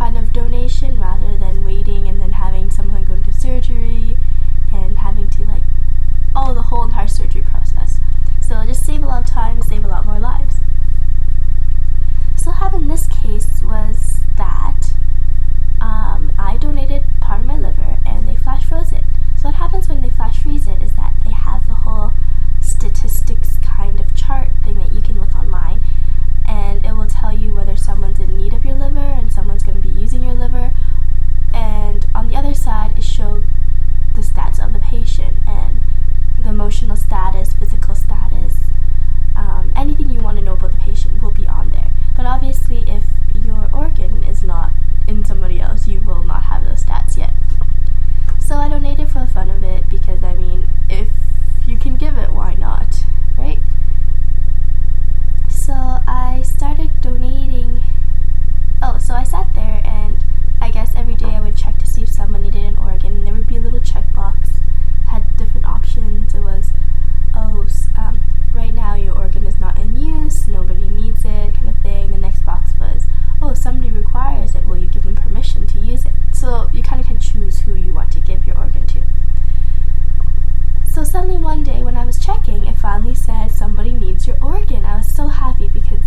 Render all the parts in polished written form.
kind of donation rather than waiting and then having someone go into surgery and having to the whole entire surgery process. So it'll just save a lot of time, save a lot more lives. So what happened in this case was that I donated part of my liver and they flash froze it. So what happens when they flash freeze it is that they have a whole statistics kind of chart thing that you can look online, and it will tell you whether someone's in need of your liver and someone's going to be using your liver, and on the other side it shows the stats of the patient and the emotional status, physical status, anything you want to know about the patient will be on there. But obviously if your organ is not in somebody else, you will not have those stats yet. So I donated for the fun of it because, I mean, if you can give it, why not, right? So I started donating. So I sat there and I guess every day I would check to see if someone needed an organ, and there would be a little checkbox, had different options. It was, right now your organ is not in use, nobody needs it, kind of thing. The next box was, somebody requires it, will you give them permission to use it? So you kind of can choose who you want to give your organ to. So suddenly one day when I was checking, it finally said somebody needs your organ. I was so happy because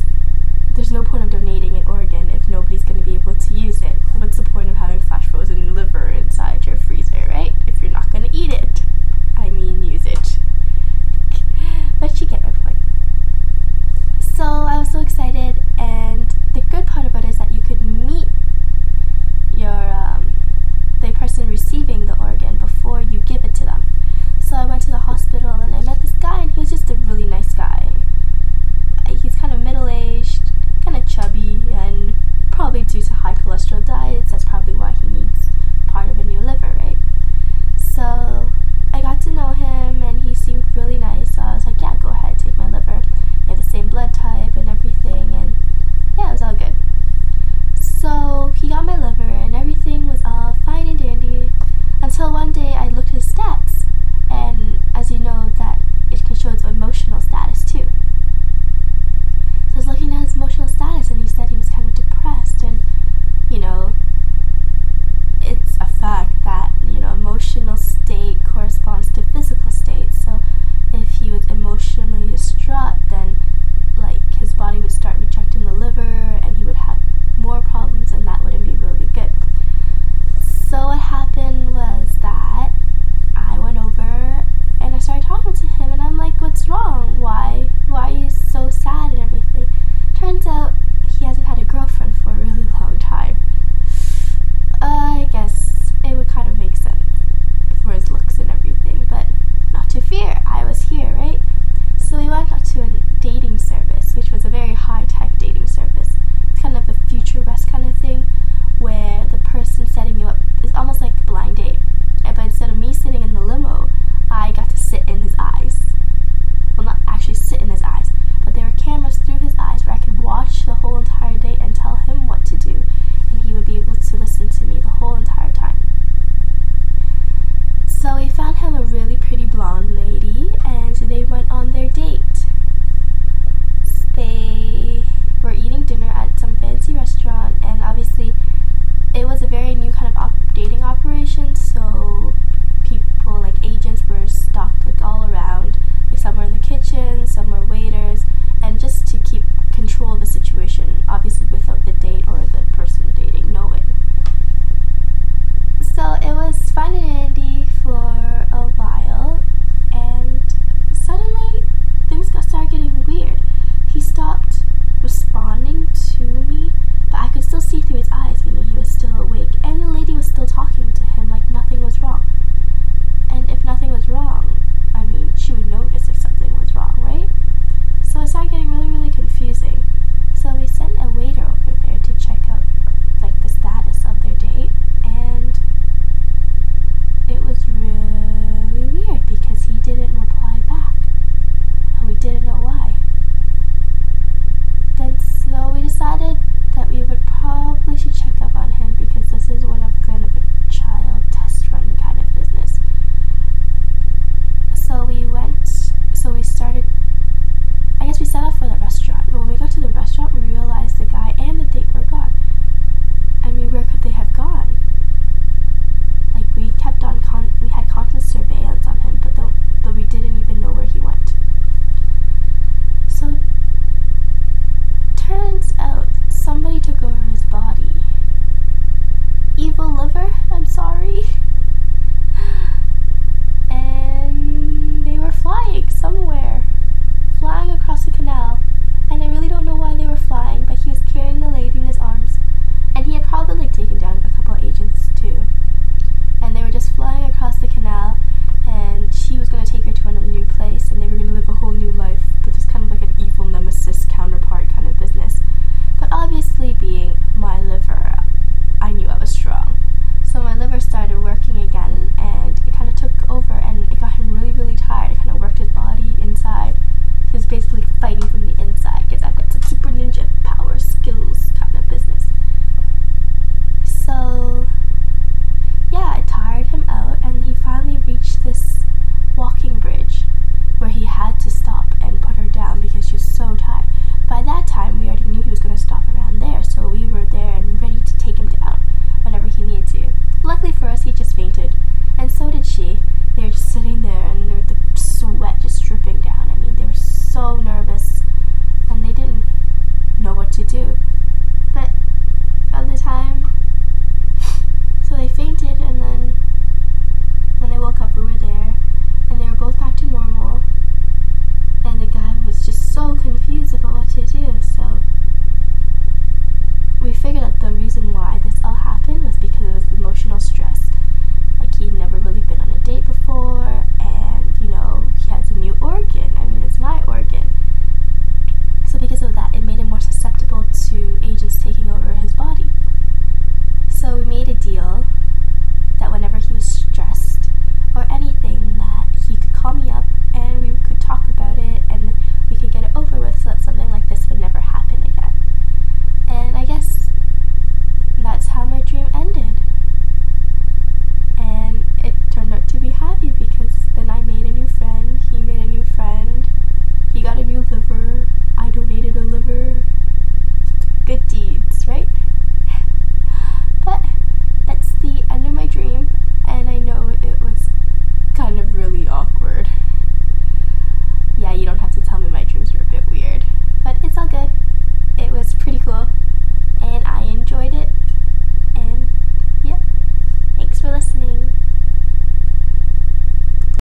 there's no point of donating an organ if nobody's going to be able to use it. What's the point of having flash frozen liver inside your freezer, right? If you're not going to eat it. I mean, use it. But you get my point. So I was so excited, and the good part about it is that you could meet the person receiving the organ before you give it to them. So I went to the hospital and I met this guy, and he was just a really nice guy. He's kind of middle-aged, kind of chubby, and probably due to high cholesterol diets,